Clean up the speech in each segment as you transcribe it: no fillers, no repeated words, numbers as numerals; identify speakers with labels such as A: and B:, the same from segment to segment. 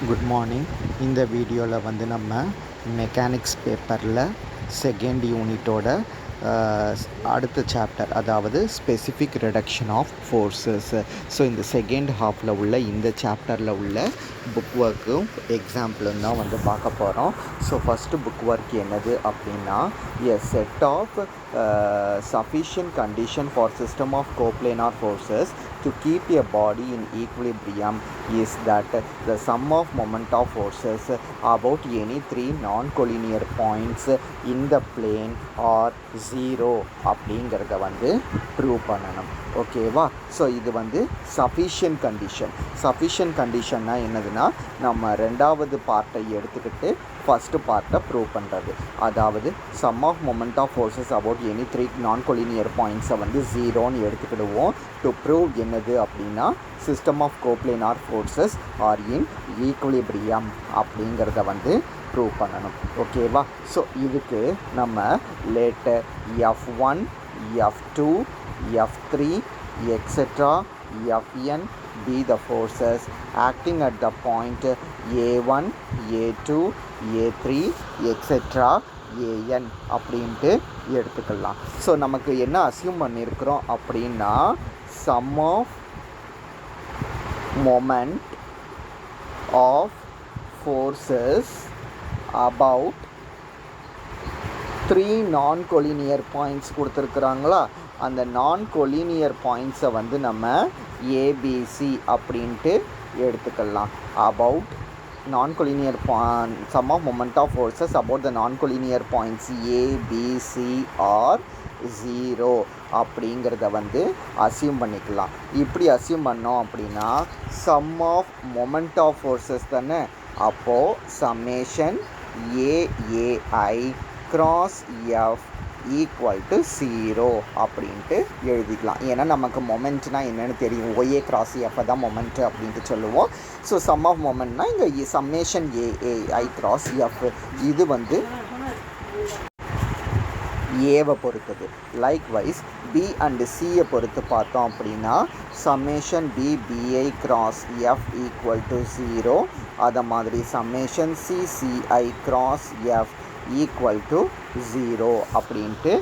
A: Good morning. இந்த வீடியோவில் வந்து நம்ம மெக்கானிக்ஸ் பேப்பரில் செகண்ட் யூனிட்டோட அடுத்த சாப்டர், அதாவது specific reduction of forces. So இந்த செகண்ட் ஹாஃபில் உள்ள இந்த சாப்டரில் உள்ள புக் ஒர்க்கும் எக்ஸாம்பிளும் தான் வந்து பார்க்க போகிறோம். ஸோ ஃபஸ்ட்டு புக் ஒர்க் என்னது அப்படின்னா, a set of sufficient condition for system of coplanar forces to keep a body in equilibrium is that the sum of moment of forces about any three non-collinear points in the plane are zero அப்படிங்கிறத வந்து ப்ரூவ் பண்ணணும். ஓகேவா? So இது வந்து sufficient கண்டிஷன்னா என்னதுன்னா, நம்ம ரெண்டாவது பார்ட்டை எடுத்துக்கிட்டு ஃபஸ்ட்டு பார்ட்டை ப்ரூவ் பண்ணுறது. அதாவது sum of moment of forces about any three non collinear பாயிண்ட்ஸை வந்து ஜீரோன்னு எடுத்துக்கிடுவோம். டு ப்ரூவ் என்னது அப்படின்னா, system of coplanar forces are in equilibrium அப்படிங்கிறத வந்து ப்ரூவ் பண்ணணும். ஓகேவா? ஸோ இதுக்கு நம்ம letter F1, F2, F3 etc. Fn be the forces acting at the point A1, A2, A3 etc. An அப்படின்ட்டு எடுத்துக்கலாம். ஸோ நமக்கு என்ன அசியூம் பண்ணியிருக்கிறோம் அப்படின்னா, sum of moment of forces about three non collinear points கொடுத்துருக்குறாங்களா, அந்த நான் கொலினியர் பாயிண்ட்ஸை வந்து நம்ம ஏபிசி அப்படின்ட்டு எடுத்துக்கலாம். About non-collinear sum of moment of forces about the non-collinear points A, B, C or 0 அப்படிங்கிறத வந்து அசியூம் பண்ணிக்கலாம். இப்படி அசியூம் பண்ணோம் அப்படின்னா, sum of moment of forces தானே, அப்போது summation AAI cross F equal to 0 அப்படின்ட்டு எழுதிக்கலாம். ஏன்னா நமக்கு மொமெண்ட்னால் என்னென்னு தெரியும், ஒஏ கிராஸ் எஃப்பை தான் மொமெண்ட்டு அப்படின்ட்டு சொல்லுவோம். ஸோ சம் ஆஃப் மொமெண்ட்னா இங்கே சம்மேஷன் ஏஏஐ கிராஸ் எஃப், இது வந்து ஏவை பொறுத்தது. லைக்வைஸ் பி அண்டு சியை பொறுத்து பார்த்தோம் அப்படின்னா, summation BBI cross F equal to 0, அதை மாதிரி summation CCI cross F equal to 0 அப்படின்ட்டு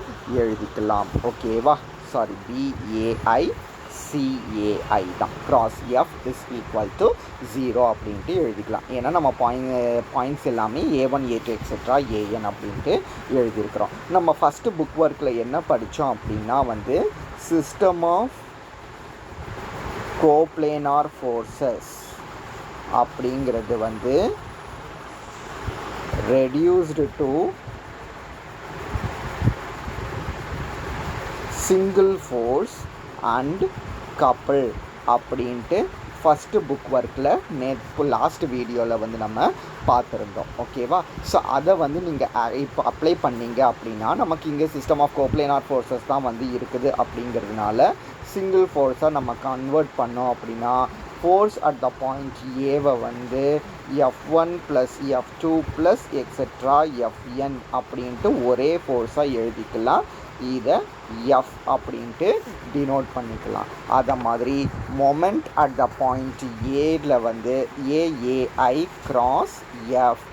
A: எழுதிக்கலாம். ஓகேவா? சாரி, பிஏஐ சிஏஐ தான், cross F is equal to 0 அப்படின்ட்டு எழுதிக்கலாம். ஏன்னா நம்ம பாயிண்ட்ஸ் எல்லாமே A1, A2 எக்ஸெட்ரா ஏஎன் அப்படின்ட்டு எழுதியிருக்கிறோம். நம்ம ஃபஸ்ட்டு புக் ஒர்க்கில் என்ன படித்தோம் அப்படின்னா வந்து, சிஸ்டம் ஆஃப் கோப்ளேனார் ஃபோர்ஸஸ் அப்படிங்கிறது வந்து reduced to single force and couple அப்படின்ட்டு ஃபஸ்ட்டு புக் ஒர்க்கில் லாஸ்ட் வீடியோவில் வந்து நம்ம பார்த்துருந்தோம். ஓகேவா? ஸோ அதை வந்து நீங்கள் இப்போ அப்ளை பண்ணிங்க அப்படின்னா, நமக்கு இங்கே சிஸ்டம் ஆஃப் கோப்ளேனார் ஃபோர்ஸஸ் தான் வந்து இருக்குது அப்படிங்கிறதுனால சிங்கிள் ஃபோர்ஸாக நம்ம கன்வெர்ட் பண்ணோம் அப்படின்னா, ஃபோர்ஸ் அட் த பாயிண்ட் ஏவை வந்து F1 plus F2 plus etcetera Fn அப்படின்ட்டு ஒரே ஃபோர்ஸாக எழுதிக்கலாம். இதை எஃப் அப்படின்ட்டு டினோட் பண்ணிக்கலாம். அதை மாதிரி மொமெண்ட் அட் த பாயிண்ட் ஏல வந்து ஏஏஐ கிராஸ் எஃப்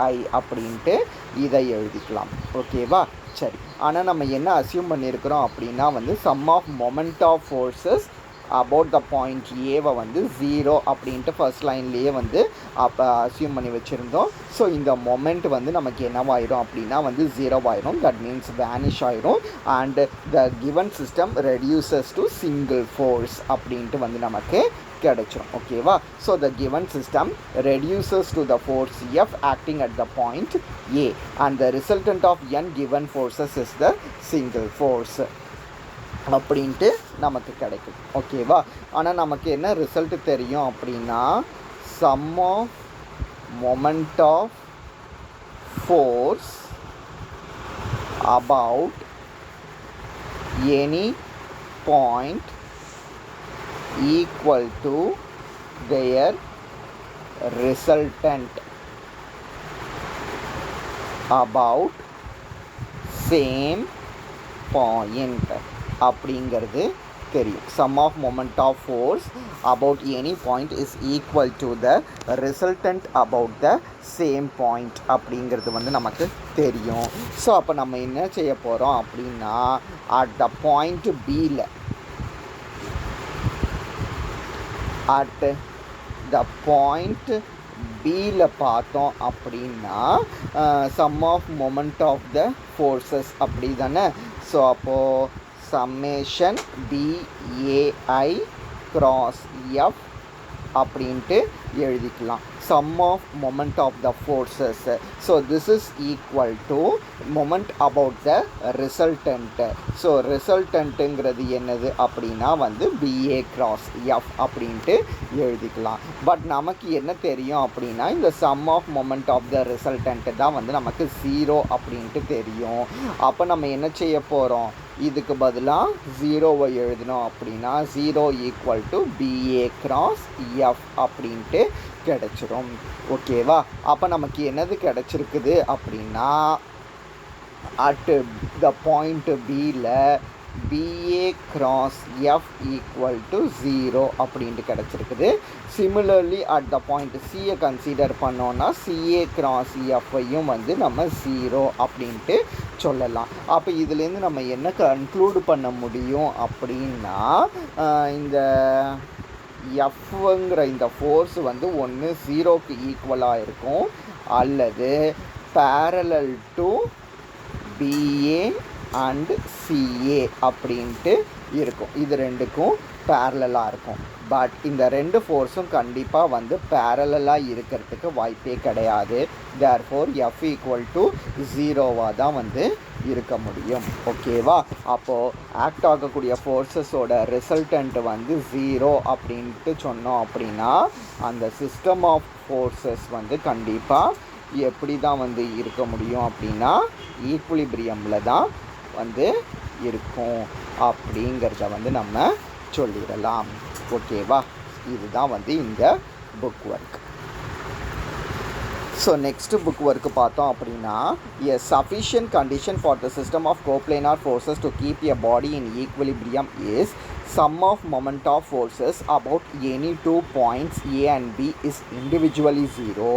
A: ஐ அப்படின்ட்டு இதை எழுதிக்கலாம். ஓகேவா? சரி, ஆனால் நம்ம என்ன அசியூம் பண்ணியிருக்கிறோம் அப்படின்னா வந்து, sum of moment of forces about the point ஏவை வந்து 0 அப்படின்ட்டு ஃபர்ஸ்ட் லைன்லேயே வந்து அப்போ அசியூம் பண்ணி வச்சுருந்தோம். ஸோ இந்த மொமெண்ட் வந்து நமக்கு என்னவாயிரும் அப்படின்னா வந்து 0 ஆயிரும். தட் மீன்ஸ் வேனிஷ் ஆயிரும். And the given system reduces to single force அப்படின்ட்டு வந்து நமக்கு கிடைச்சிரும். ஓகேவா? So the given system reduces to the force F acting at the point A and the resultant of n given forces is the single force அப்படின்ட்டு நமக்கு கிடைக்கும். ஓகேவா? ஆனால் நமக்கு என்ன ரிசல்ட் தெரியும் அப்படின்னா, sum of moment of force about any point equal to their resultant about same point அப்படிங்கிறது தெரியும். sum of moment of force about any point is equal to the resultant about the same point அப்படிங்கிறது வந்து நமக்கு தெரியும். So அப்போ நம்ம என்ன செய்ய போகிறோம் அப்படின்னா at the point Bயில் at the point Bயில் பார்த்தோம் அப்படின்னா sum of moment of the forces அப்படி தானே. ஸோ அப்போது summation BAI cross F அப்படின்ட்டு எழுதிக்கலாம். sum of moment of the forces. So this is equal to moment about the resultant. So ரிசல்டன்ட்டுங்கிறது என்னது அப்படின்னா வந்து BA cross F அப்படின்ட்டு எழுதிக்கலாம். பட் நமக்கு என்ன தெரியும் அப்படின்னா இந்த sum of moment of the resultant தான் வந்து நமக்கு 0 அப்படின்ட்டு தெரியும். அப்போ நம்ம என்ன செய்ய போகிறோம், இதுக்கு பதிலாக 0வை எழுதினோம் அப்படின்னா 0 equal to BA cross F அப்படின்ட்டு கிடச்சிரும். ஓகேவா? அப்போ நமக்கு என்னது கிடச்சிருக்குது அப்படின்னா அட் த பாயிண்ட் Bயில் BA cross F equal to 0 அப்படின்ட்டு கிடச்சிருக்குது. சிமிலர்லி அட் த பாயிண்ட் Cயை கன்சிடர் பண்ணோன்னா CA cross Fஐயும் வந்து நம்ம 0 அப்படின்ட்டு சொல்லலாம். அப்போ இதுலேருந்து நம்ம என்ன கன்க்ளூட் பண்ண முடியும் அப்படின்னா இந்த எஃப்ங்கிற இந்த ஃபோர்ஸ் வந்து ஒன்று 0க்கு ஈக்குவலாக இருக்கும் அல்லது parallel to BA and CA அப்படின்ட்டு இருக்கும். இது ரெண்டுக்கும் பேரலாக இருக்கும். பட் இந்த ரெண்டு ஃபோர்ஸும் கண்டிப்பாக வந்து பேரலாக இருக்கிறதுக்கு வாய்ப்பே கிடையாது. தேர்ஃபோர் F ஈக்குவல் டு 0வாக தான் வந்து இருக்க முடியும். ஓகேவா? அப்போது ஆக்ட் ஆகக்கூடிய ஃபோர்ஸஸோட ரிசல்டன்ட் வந்து 0 அப்படின்ட்டு சொன்னோம் அப்படின்னா அந்த சிஸ்டம் ஆஃப் ஃபோர்ஸஸ் வந்து கண்டிப்பாக எப்படி தான் வந்து இருக்க முடியும் அப்படின்னா ஈக்குலிபிரியமில் தான் வந்து இருக்கும் அப்படிங்கிறத வந்து நம்ம சொல்லிடலாம். ஓகேவா? இதுதான் வந்து இந்த book work. So next book work பார்த்தோம் அப்படின்னா a sufficient condition for the system of coplanar forces to keep a body in equilibrium is sum of moment of forces about any 2 points A and B is individually 0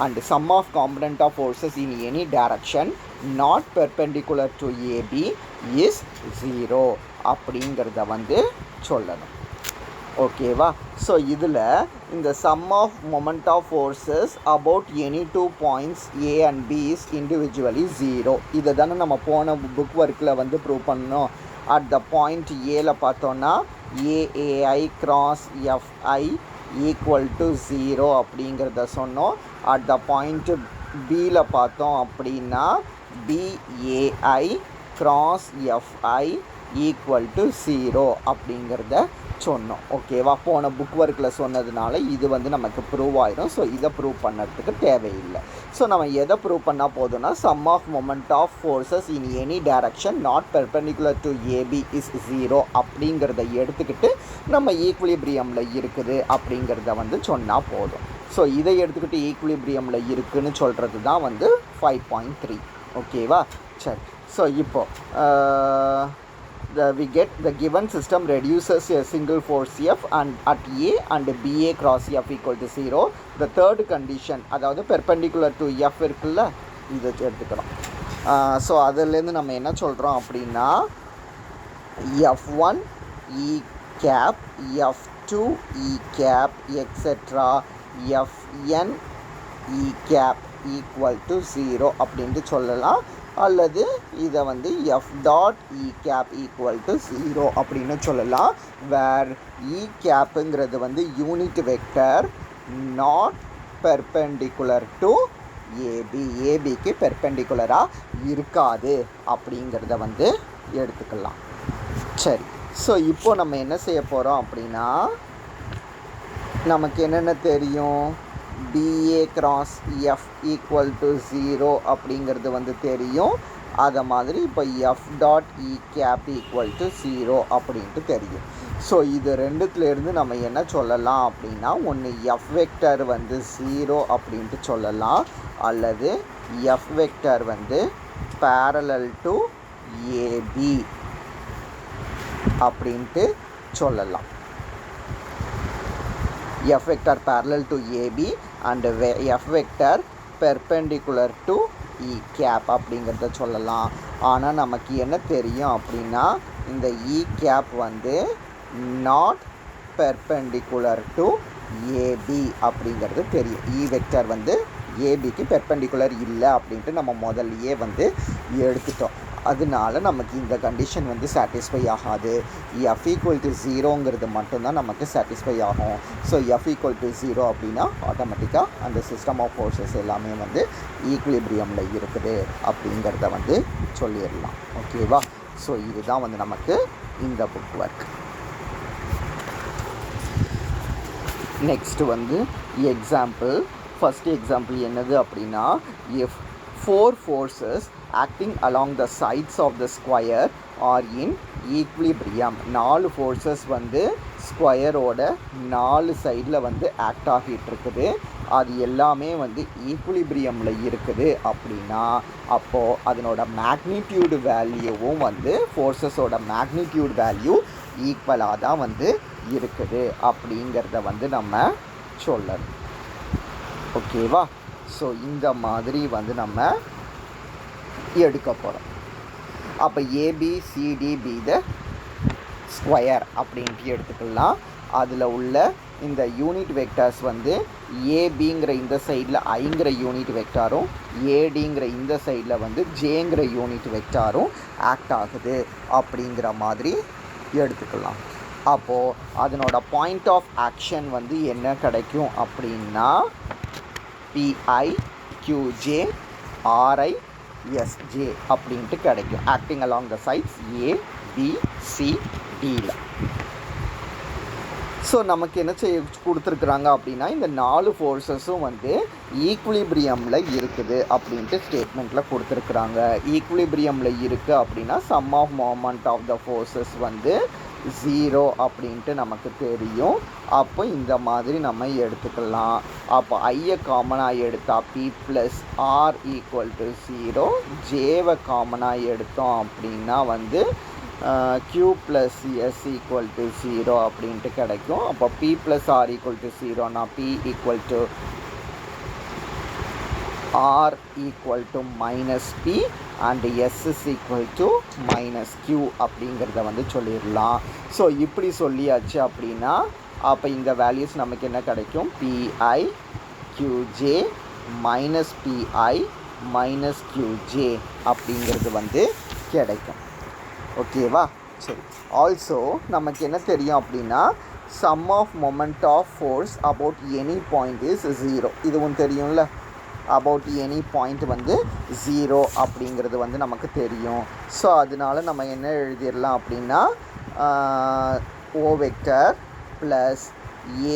A: and sum of component of forces in any direction not perpendicular to AB is 0 அப்படிங்கிறத வந்து சொல்லணும். ஓகேவா? So இதில் இந்த sum of moment of forces about any 2 points A and B is individually 0. இதை தானே நம்ம போன புக் ஒர்க்கில் வந்து ப்ரூவ் பண்ணோம். அட் த பாயிண்ட் ஏல பார்த்தோன்னா AAI cross FI equal to 0 அப்படிங்கிறத சொன்னோம். அட் த பாயிண்ட் Bயில் பார்த்தோம் அப்படின்னா BAI cross FI equal to 0 அப்படிங்கிறத சொன்னோம். ஓகேவா? போன புக் ஒர்க்கில் சொன்னதுனால இது வந்து நமக்கு ப்ரூவ் ஆயிடும். ஸோ இதை ப்ரூவ் பண்ணுறதுக்கு தேவையில்லை. ஸோ நம்ம எதை ப்ரூவ் பண்ணால் போதும்னா sum of moment of forces in any direction not perpendicular to AB is 0 அப்படிங்கிறத எடுத்துக்கிட்டு நம்ம ஈக்குலிபிரியமில் இருக்குது அப்படிங்கிறத வந்து சொன்னால் போதும். ஸோ இதை எடுத்துக்கிட்டு ஈக்குலிபிரியமில் இருக்குதுன்னு சொல்கிறது தான் வந்து 5.3. ஓகேவா? சரி. ஸோ இப்போது we get the given system reduces a single force F and at A and BA cross F equal to 0. The third condition அதாவது perpendicular to F இருக்குல்ல, இதை எடுத்துக்கலாம். ஸோ அதுலேருந்து நம்ம என்ன சொல்கிறோம் அப்படின்னா F1 E cap F2 E cap etc. Fn E cap equal to 0 அப்படின்ட்டு சொல்லலாம். அல்லது இதை வந்து F dot E cap equal to 0 அப்படின்னு சொல்லலாம். வேர் E capங்கிறது வந்து unit vector not perpendicular to AB, ABக்கு பெர்பெண்டிகுலராக இருக்காது அப்படிங்கிறத வந்து எடுத்துக்கலாம். சரி. ஸோ இப்போது நம்ம என்ன செய்ய போகிறோம் அப்படின்னா நமக்கு என்னென்ன தெரியும், BA cross F equal to 0 அப்படிங்கிறது வந்து தெரியும். அதை மாதிரி இப்போ F dot E cap equal to 0 அப்படின்ட்டு தெரியும். ஸோ இது ரெண்டுத்துலேருந்து நம்ம என்ன சொல்லலாம் அப்படின்னா ஒன்று F வெக்டர் வந்து 0 அப்படின்ட்டு சொல்லலாம் அல்லது F வெக்டர் வந்து parallel to AB அப்படின்ட்டு சொல்லலாம். F vector parallel to AB and F vector perpendicular to E cap அப்படிங்கிறத சொல்லலாம். ஆனால் நமக்கு என்ன தெரியும் அப்படின்னா இந்த E cap வந்து not perpendicular to AB அப்படிங்கிறது தெரியும். E வெக்டர் வந்து ஏபிக்கு பெர்பெண்டிகுலர் இல்லை அப்படின்ட்டு நம்ம முதல்லையே வந்து எடுத்துட்டோம். அதனால நமக்கு இந்த கண்டிஷன் வந்து சாட்டிஸ்ஃபை ஆகாது. எஃப் ஈக்குவல் டு ஜீரோங்கிறது மட்டும்தான் நமக்கு சாட்டிஸ்ஃபை ஆகும். So F equal to zero அப்படின்னா ஆட்டோமேட்டிக்காக அந்த சிஸ்டம் ஆஃப் ஃபோர்ஸஸ் எல்லாமே வந்து ஈக்குலிபிரியமில் இருக்குது அப்படிங்கிறத வந்து சொல்லிடலாம். ஓகேவா? ஸோ இதுதான் வந்து நமக்கு இந்த புக் ஒர்க். நெக்ஸ்ட்டு வந்து எக்ஸாம்பிள். ஃபஸ்ட் எக்ஸாம்பிள் என்னது அப்படின்னா, if 4 forces acting along the sides of the square are in equilibrium. 4 forces வந்து ஸ்கொயரோட 4 சைடில் வந்து ஆக்ட் ஆகிட்டு இருக்குது. அது எல்லாமே வந்து ஈக்குலிபிரியமில் இருக்குது அப்படின்னா அப்போது அதனோட மேக்னிடியூடு வேல்யூவும் வந்து ஃபோர்ஸஸோட மேக்னிடியூட் வேல்யூ ஈக்குவலாக தான் வந்து இருக்குது அப்படிங்கிறத வந்து நம்ம சொல்லணும். ஓகேவா? ஸோ இந்த மாதிரி வந்து நம்ம எடுக்க போகிறோம். அப்போ ஏபிசிடிபி த ஸ்கொயர் அப்படின்ட்டு எடுத்துக்கலாம். அதில் உள்ள இந்த யூனிட் வெக்டார்ஸ் வந்து ஏபிங்கிற இந்த சைடில் ஐங்கிற யூனிட் வெக்டாரும் ஏடிங்கிற இந்த சைடில் வந்து ஜேங்கிற யூனிட் வெக்டாரும் ஆக்ட் ஆகுது அப்படிங்கிற மாதிரி எடுத்துக்கலாம். அப்போது அதனோட பாயிண்ட் ஆஃப் ஆக்ஷன் வந்து என்ன கிடைக்கும் அப்படின்னா பிஐ கியூஜே ஆர்ஐ எஸ்ஜே அப்படின்ட்டு கிடைக்கும். ஆக்டிங் அலாங் த சைட்ஸ் ஏபிசிடியில். ஸோ நமக்கு என்ன செய்ய கொடுத்துருக்குறாங்க அப்படின்னா இந்த 4 ஃபோர்ஸஸும் வந்து ஈக்குலிபிரியமில் இருக்குது அப்படின்ட்டு ஸ்டேட்மெண்ட்டில் கொடுத்துருக்குறாங்க. ஈக்குலிபிரியமில் இருக்குது அப்படின்னா sum of moment of the forces வந்து 0 அப்படின்ட்டு நமக்கு தெரியும். அப்போ இந்த மாதிரி நம்ம எடுத்துக்கலாம். அப்போ ஐயை காமனாக எடுத்தால் P plus R equal to 0, ஜேவை காமனாக எடுத்தோம் அப்படின்னா வந்து q plus S equal to 0 அப்படின்ட்டு கிடைக்கும். அப்போ P plus R equal to 0னா P equal to R equal to minus P and S is equal to minus q அப்படிங்கிறத வந்து சொல்லிடலாம். ஸோ இப்படி சொல்லியாச்சு அப்படின்னா அப்போ இந்த வேல்யூஸ் நமக்கு என்ன கிடைக்கும்? பிஐ கியூஜே மைனஸ் பிஐ மைனஸ் கியூஜே அப்படிங்கிறது வந்து கிடைக்கும். ஓகேவா? சரி. ஆல்சோ நமக்கு என்ன தெரியும் அப்படின்னா sum of moment of force about any point is 0. இதுவும் தெரியும்ல. அபவுட் எனி பாயிண்ட் வந்து 0 அப்படிங்கிறது வந்து நமக்கு தெரியும். ஸோ அதனால நம்ம என்ன எழுதிடலாம் அப்படின்னா O vector plus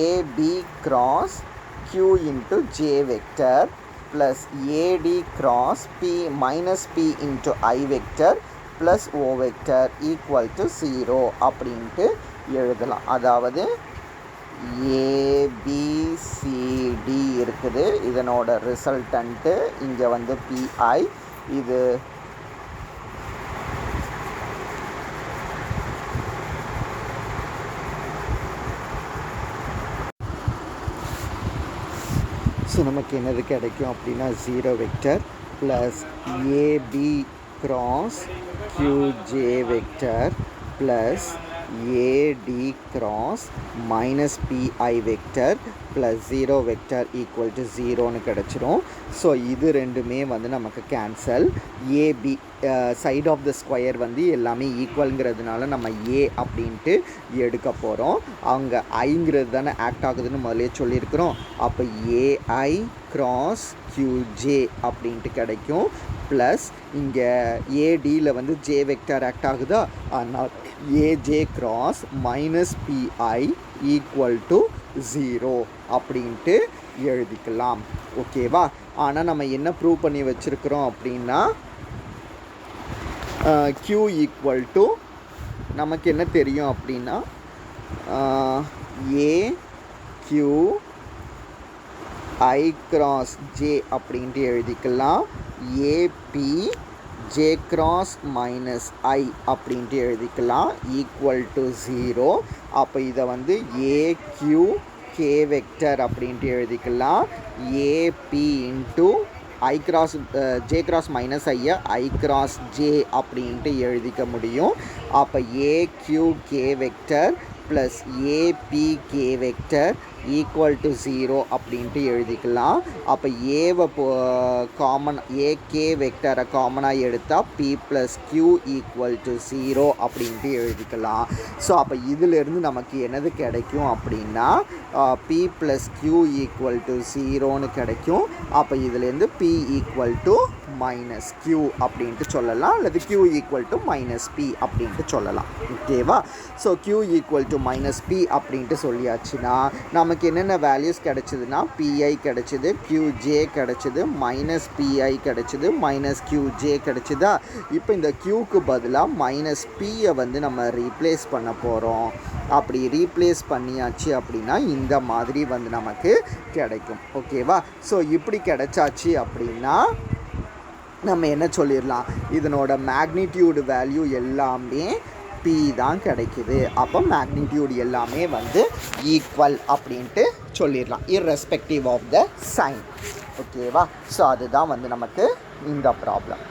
A: A B cross q into J vector plus A D cross P minus P into I vector plus O vector equal to 0 அப்படின்ட்டு எழுதலாம். அதாவது ஏபிசிடி இருக்குது. இதனோட ரிசல்டன்ட்டு இங்கே வந்து பிஐ. இது ஸோ நமக்கு என்னது கிடைக்கும் அப்படின்னா 0 vector plus A B cross Q J vector plus A D cross minus P I vector plus 0 vector equal to 0ன்னு கிடச்சிரும். ஸோ இது ரெண்டுமே வந்து நமக்கு cancel. A B side of the square வந்து எல்லாமே ஈக்குவல்ங்கிறதுனால நம்ம ஏ அப்படின்ட்டு எடுக்க போகிறோம். அங்கே ஐங்கிறது தானே ஆக்ட் ஆகுதுன்னு முதலே சொல்லியிருக்கிறோம். அப்போ ஏஐ கிராஸ் கியூஜே அப்படின்ட்டு கிடைக்கும். ப்ளஸ் இங்கே ஏடியில் வந்து ஜே வெக்டர் ஆக்ட் ஆகுதா, அதனால் AJ cross minus BI equal to 0 அப்படின்ட்டு எழுதிக்கலாம். ஓகேவா? ஆனால் நம்ம என்ன ப்ரூவ் பண்ணி வச்சுருக்கிறோம் அப்படின்னா q ஈக்குவல் டு நமக்கு என்ன தெரியும் அப்படின்னா ஏ க்யூ ஐ கிராஸ் ஜே அப்படின்ட்டு எழுதிக்கலாம். ஏபி ஜே கிராஸ் மைனஸ் ஐ அப்படின்ட்டு எழுதிக்கலாம் ஈக்குவல் டு 0. அப்போ இதை வந்து ஏக்யூ கே வெக்டர் அப்படின்ட்டு எழுதிக்கலாம் AB into I cross J cross minus ஐயை ஐ கிராஸ் ஜே அப்படின்ட்டு எழுதிக்க முடியும். அப்போ AQ K vector plus AB K vector equal to 0 அப்படின்ட்டு எழுதிக்கலாம். அப்போ ஏவை காமன் ஏகே வெக்டரை காமனாக எடுத்தால் P plus Q equal to 0 அப்படின்ட்டு எழுதிக்கலாம். ஸோ அப்போ இதிலிருந்து நமக்கு என்னது கிடைக்கும் அப்படின்னா P plus Q equal to 0ன்னு கிடைக்கும். அப்போ இதுலேருந்து P equal to minus Q அப்படின்ட்டு சொல்லலாம், அல்லது Q equal to minus P அப்படின்ட்டு சொல்லலாம். ஓகேவா? So Q equal to minus P அப்படின்ட்டு சொல்லியாச்சுன்னா நமக்கு என்னென்ன வேல்யூஸ் கிடச்சிதுன்னா பிஐ கிடச்சிது, கியூஜே கிடச்சிது, மைனஸ் பிஐ கிடச்சிது, மைனஸ் கியூஜே கிடச்சிதா. இப்போ இந்த கியூக்கு பதிலாக மைனஸ் பியை வந்து நம்ம ரீப்ளேஸ் பண்ண போகிறோம். அப்படி ரீப்ளேஸ் பண்ணியாச்சு அப்படின்னா இந்த மாதிரி வந்து நமக்கு கிடைக்கும். ஓகேவா? ஸோ இப்படி கிடைச்சாச்சு அப்படின்னா நம்ம என்ன சொல்லிடலாம், இதனோட மேக்னிடியூடு வேல்யூ எல்லாமே பி தான் கிடைக்குது. அப்போ மேக்னிடியூட் எல்லாமே வந்து ஈக்குவல் அப்படின்ட்டு சொல்லிடலாம், இர்ரெஸ்பெக்டிவ் ஆஃப் த சைன். ஓகேவா? ஸோ அதுதான் வந்து நமக்கு இந்த ப்ராப்ளம்.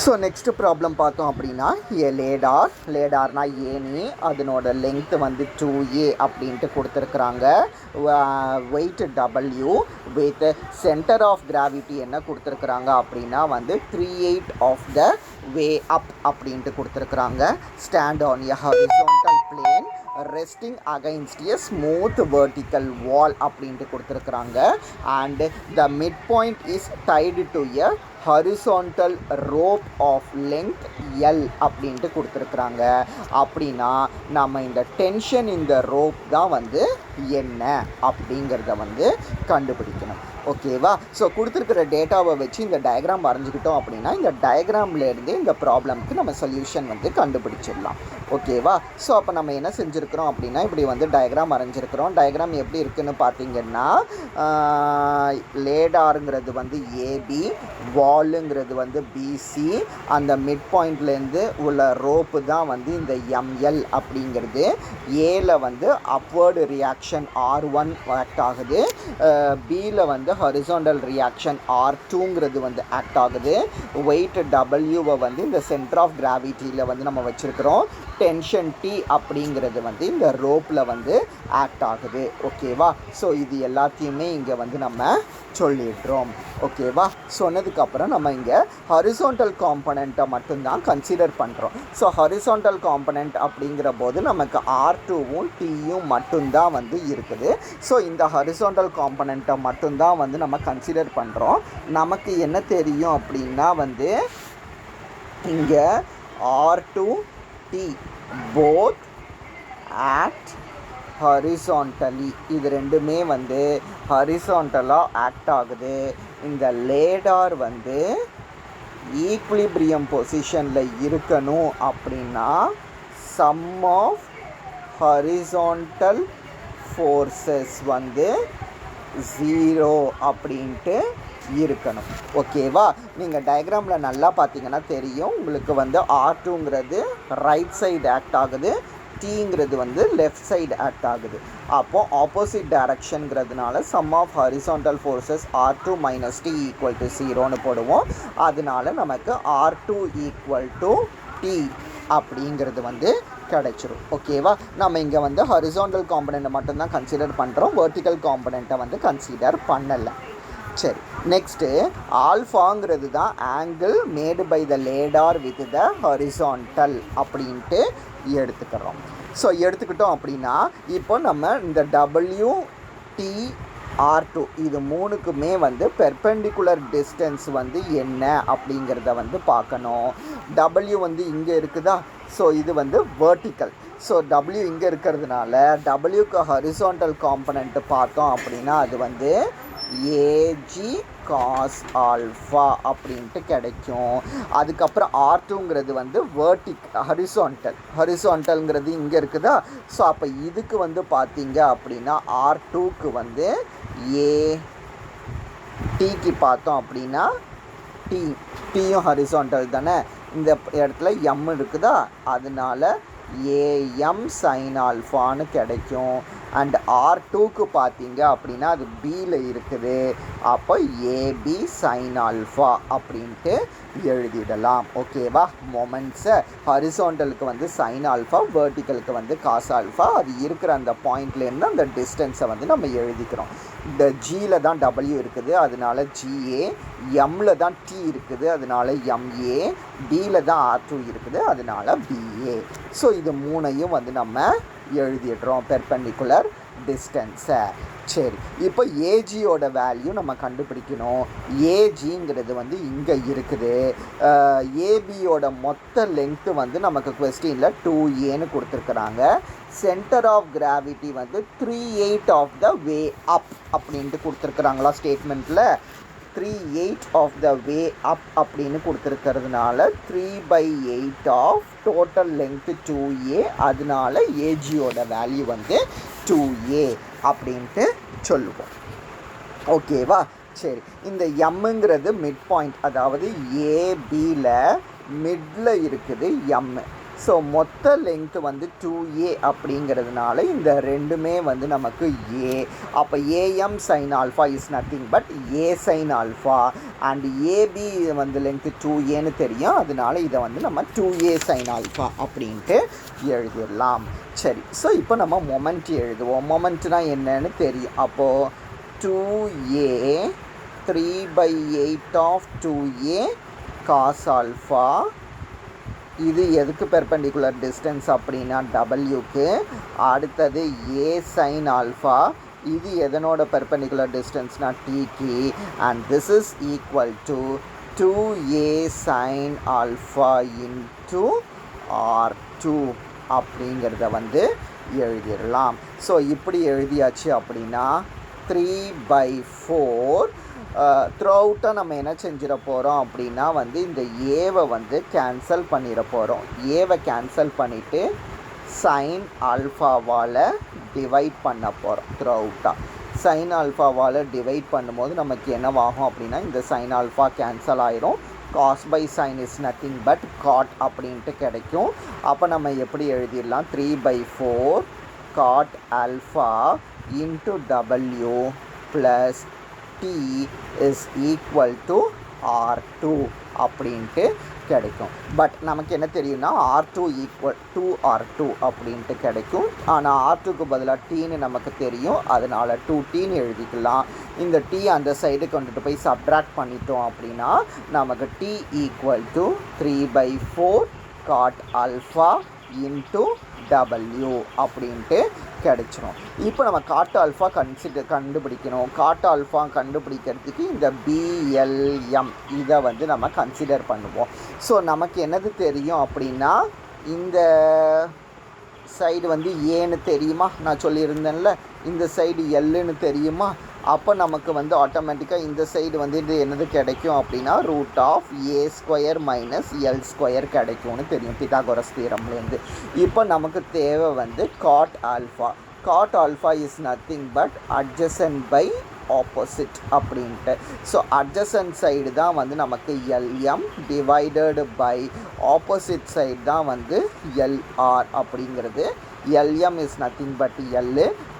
A: ஸோ நெக்ஸ்ட் ப்ராப்ளம் பார்த்தோம் அப்படின்னா லேடார்னா ஏனி, அதனோட லெங்க்த்து வந்து 2a அப்படின்ட்டு கொடுத்துருக்குறாங்க. Weight W with centre of gravity என்ன கொடுத்துருக்குறாங்க அப்படின்னா வந்து 3/8 ஆஃப் த வே அப் அப்படின்ட்டு கொடுத்துருக்குறாங்க. Stand on a horizontal plane resting against a smooth vertical wall அப்படின்ட்டு கொடுத்துருக்குறாங்க. And the mid point is tied to a horizontal rope of length L அப்படின்ட்டு கொடுத்துருக்குறாங்க. அப்படின்னா நம்ம இந்த டென்ஷன் இந்த ரோப் தான் வந்து என்ன அப்படிங்கிறத வந்து கண்டுபிடிக்கணும். ஓகேவா? ஸோ கொடுத்துருக்கிற டேட்டாவை வச்சு இந்த டயக்ராம் வரைஞ்சிக்கிட்டோம் அப்படின்னா இந்த டயக்ராம்லேருந்து இந்த ப்ராப்ளம்க்கு நம்ம சொல்யூஷன் வந்து கண்டுபிடிச்சிடலாம். ஓகேவா? ஸோ அப்போ நம்ம என்ன செஞ்சுருக்கிறோம் அப்படின்னா இப்படி வந்து டயக்ராம் வரைஞ்சிருக்கிறோம். டயக்ராம் எப்படி இருக்குதுன்னு பார்த்தீங்கன்னா லேடாருங்கிறது வந்து ஏபி, வாலுங்கிறது வந்து பிசி, அந்த மிட் பாயிண்ட்லேருந்து உள்ள ரோப்பு தான் வந்து இந்த எம்எல் அப்படிங்கிறது. ஏல வந்து அப்வர்டு ரியாக்ஷன் R1 ஆக்ட் ஆகுது, பியில் வந்து ஹாரிசான்டல் ரியாக்ஷன் R2ங்கிறது வந்து ஆக்ட் ஆகுது. வெயிட் Wவை வந்து இந்த சென்டர் ஆஃப் கிராவிட்டியில் வந்து நம்ம வச்சுருக்கிறோம். டென்ஷன் T அப்படிங்கிறது வந்து இந்த ரோப்பில் வந்து ஆக்ட் ஆகுது. ஓகேவா? ஸோ இது எல்லாத்தையுமே இங்கே வந்து நம்ம சொல்லிடுறோம். ஓகேவா? சொன்னதுக்கப்புறம் நம்ம இங்கே ஹாரிசான்டல் காம்பனண்ட்டை மட்டும்தான் கன்சிடர் பண்ணுறோம். ஸோ ஹாரிசான்டல் காம்பனண்ட் அப்படிங்கிற போது நமக்கு R2வும் Tயும் மட்டும்தான் வந்து இருக்குது. ஸோ இந்த ஹாரிசான்டல் காம்பனண்ட்டை மட்டும்தான் வந்து நம்ம கன்சிடர் பண்ணுறோம். நமக்கு என்ன தெரியும் அப்படின்னா வந்து இங்கே R2 T both act horizontally, இது ரெண்டுமே வந்து ஹாரிசான்டலாக ஆக்ட் ஆகுது. இந்த லேடார் வந்து ஈக்விலிபிரியம் பொசிஷனில் இருக்கணும் அப்படின்னா சம் ஆஃப் ஹாரிசான்டல் ஃபோர்ஸஸ் வந்து 0 அப்படின்ட்டு இருக்கணும். ஓகேவா? நீங்கள் டயக்ராமில் நல்லா பார்த்தீங்கன்னா தெரியும் உங்களுக்கு வந்து R2ங்கிறது ரைட் சைடு ஆக்ட் ஆகுது, Tங்கிறது வந்து லெஃப்ட் சைடு ஆக்ட் ஆகுது. அப்போது ஆப்போசிட் டைரக்ஷனுங்கிறதுனால sum of horizontal forces R2 minus T equal to 0ன்னு போடுவோம். அதனால நமக்கு R2 ஈக்குவல் டு T அப்படிங்கிறது வந்து கிடச்சிரும். ஓகேவா? நம்ம இங்கே வந்து ஹாரிசான்டல் காம்பனண்ட்டை மட்டும்தான் கன்சிடர் பண்ணுறோம், வெர்டிக்கல் காம்பனண்ட்டை வந்து கன்சிடர் பண்ணலை. சரி, நெக்ஸ்ட்டு ஆல்ஃபாங்கிறது தான் angle made by the ladder with the horizontal அப்படின்ட்டு எடுத்துக்கிறோம். ஸோ எடுத்துக்கிட்டோம் அப்படின்னா இப்போ நம்ம இந்த WTR2 இது மூணுக்குமே வந்து பெர்பெண்டிகுலர் டிஸ்டன்ஸ் வந்து என்ன அப்படிங்கிறத வந்து பார்க்கணும். W வந்து இங்கே இருக்குதா? ஸோ இது வந்து வெர்டிக்கல். ஸோ W இங்கே இருக்கிறதுனால Wக்கு ஹாரிசான்டல் காம்பனண்ட்டு பார்த்தோம் அப்படின்னா அது வந்து ஏஜி காஸ் ஆல்ஃபா அப்படின்ட்டு கிடைக்கும். அதுக்கப்புறம் R2ங்கிறது வந்து ஹாரிசான்டல்ங்கிறது இங்கே இருக்குதா? ஸோ அப்போ இதுக்கு வந்து பார்த்தீங்க அப்படின்னா R2க்கு வந்து Tக்கு பார்த்தோம் அப்படின்னா T டீயும் ஹரிசாண்டல் தானே, இந்த இடத்துல எம் இருக்குதா, அதனால ஏஎம் சைன் ஆல்ஃபான்னு கிடைக்கும். அண்ட் R2க்கு பார்த்தீங்க அப்படின்னா அது பியில் இருக்குது, அப்போ ஏபி சைன் ஆல்ஃபா அப்படின்ட்டு எழுதிடலாம். ஓகேவா? மொமெண்ட்ஸை ஹரிசாண்டலுக்கு வந்து சைன் ஆல்ஃபா, வெர்டிக்கலுக்கு வந்து காஸ் ஆல்ஃபா, அது இருக்கிற அந்த பாயிண்ட்லேருந்து அந்த டிஸ்டன்ஸை வந்து நம்ம எழுதிக்கிறோம். இந்த ஜியில் தான் டபிள்யூ இருக்குது, அதனால ஜிஏ, எம்மில் தான் டி இருக்குது, அதனால எம்ஏ, டியில் தான் R2 இருக்குது, அதனால பிஏ. ஸோ இது மூணையும் வந்து நம்ம எழுதிடுறோம் பெர்பெண்டிகுலர் டிஸ்டன்ஸை. சரி, இப்போ ஏஜியோட வேல்யூ நம்ம கண்டுபிடிக்கணும். ஏஜிங்கிறது வந்து இங்கே இருக்குது. ஏபியோட மொத்த லென்த்து வந்து நமக்கு கொஸ்டினில் 2ஏன்னு கொடுத்துருக்குறாங்க. சென்டர் ஆஃப் கிராவிட்டி வந்து 3/8 ஆஃப் த வே அப் அப்படின்ட்டு கொடுத்துருக்குறாங்களா ஸ்டேட்மெண்ட்டில். 3/8 ஆஃப் த வே அப் அப்படின்னு கொடுத்துருக்கிறதுனால 3/8 ஆஃப் டோட்டல் லென்த்து 2a, அதனால ஏஜியோட வேல்யூ வந்து 2a அப்படின்ட்டு சொல்லுவோம். ஓகேவா? சரி, இந்த எம்முங்கிறது மிட் பாயிண்ட், அதாவது ஏபியில் மிடில் இருக்குது எம். ஸோ மொத்த லென்த்து வந்து 2a அப்படிங்கிறதுனால இந்த ரெண்டுமே வந்து நமக்கு a. அப்போ AM sine alpha is nothing but A sine alpha, and AB வந்து லென்த்து 2aன்னு தெரியும், அதனால இதை வந்து நம்ம 2a சைன் ஆல்ஃபா அப்படின்ட்டு எழுதிடலாம். சரி, ஸோ இப்போ நம்ம மொமெண்ட் எழுதுவோம். மொமெண்ட்னா என்னன்னு தெரியும். அப்போது 2a 3/8 of 2a cos alpha, இது எதுக்கு பெர்பெண்டிகுலர் டிஸ்டன்ஸ் அப்படின்னா டபிள்யூக்கு. அடுத்தது ஏ சைன் ஆல்ஃபா, இது எதனோட பெர்பெண்டிகுலர் டிஸ்டன்ஸ்னால் டிக்கு. And this is equal to 2a sign alpha into R2 அப்படிங்கிறத வந்து எழுதிடலாம். ஸோ இப்படி எழுதியாச்சு அப்படின்னா 3/4 த்ரூ அவுட்டாக நம்ம என்ன செஞ்சிட போகிறோம் அப்படின்னா வந்து இந்த ஏவை வந்து கேன்சல் பண்ணிட போகிறோம். ஏவை கேன்சல் பண்ணிவிட்டு சைன் ஆல்ஃபாவால் டிவைட் பண்ண போகிறோம் த்ரூ அவுட்டாக. சைன் ஆல்ஃபாவால் டிவைட் பண்ணும்போது நமக்கு என்னவாகும் அப்படின்னா இந்த சைன் ஆல்ஃபா கேன்சல் ஆயிரும், cos by sine is nothing but cot அப்படின்ட்டு கிடைக்கும். அப்போ நம்ம எப்படி எழுதிடலாம், 3/4 cot alpha into W plus T is equal to R2 அப்படின்ட்டு கிடைக்கும். பட் நமக்கு என்ன தெரியும்னா R2 ஈக்குவல் டு R2 அப்படின்ட்டு கிடைக்கும். ஆனால் R2க்கு பதிலாக டீன்னு நமக்கு தெரியும், அதனால் 2tன்னு எழுதிக்கலாம். இந்த T அந்த சைடு கொண்டுட்டு போய் சப்ட்ராக்ட் பண்ணிட்டோம் அப்படின்னா நமக்கு T equal to 3/4 cot alpha into W அப்படின்ட்டு கிடைச்சிரும். இப்போ நம்ம காட் ஆல்ஃபா கண்டுபிடிக்கணும். காட் ஆல்ஃபா கண்டுபிடிக்கிறதுக்கு இந்த BLM இதை வந்து நம்ம கன்சிடர் பண்ணுவோம். ஸோ நமக்கு என்னது தெரியும் அப்படின்னா இந்த சைடு வந்து ஏன்னு தெரியுமா, நான் சொல்லியிருந்தேன்ல, இந்த சைடு எல்லுன்னு தெரியுமா. அப்போ நமக்கு வந்து ஆட்டோமேட்டிக்காக இந்த சைடு வந்து இது என்னது கிடைக்கும் அப்படின்னா √A² மைனஸ் L² கிடைக்கும்னு தெரியும் பித்தாகோரஸ் தியரம்லேருந்து. இப்போ நமக்கு தேவை வந்து cot alpha. Cot alpha is nothing but adjacent by opposite அப்படின்ட்டு. ஸோ அட்ஜசன்ட் சைடு தான் வந்து நமக்கு LM divided by opposite side தான் வந்து LR அப்படிங்கிறது. LM is nothing but L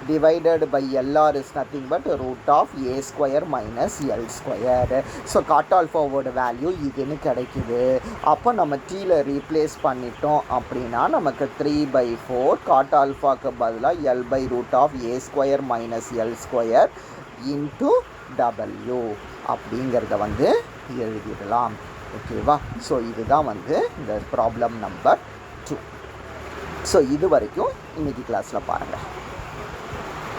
A: divided by LR is nothing but √A² minus L². So cot ஆல்ஃபாவோட value இதுன்னு கிடைக்குது. அப்போ நம்ம டீயில் ரீப்ளேஸ் பண்ணிட்டோம் அப்படின்னா நமக்கு 3/4 காட் ஆல்ஃபாக்கு பதிலாக L/√A² minus L² into W அப்படிங்கிறத வந்து எழுதிடலாம். ஓகேவா? ஸோ இதுதான் வந்து இந்த ப்ராப்ளம் நம்பர் 2. ஸோ இது வரைக்கும் இன்றைக்கி கிளாஸில் பாருங்கள்.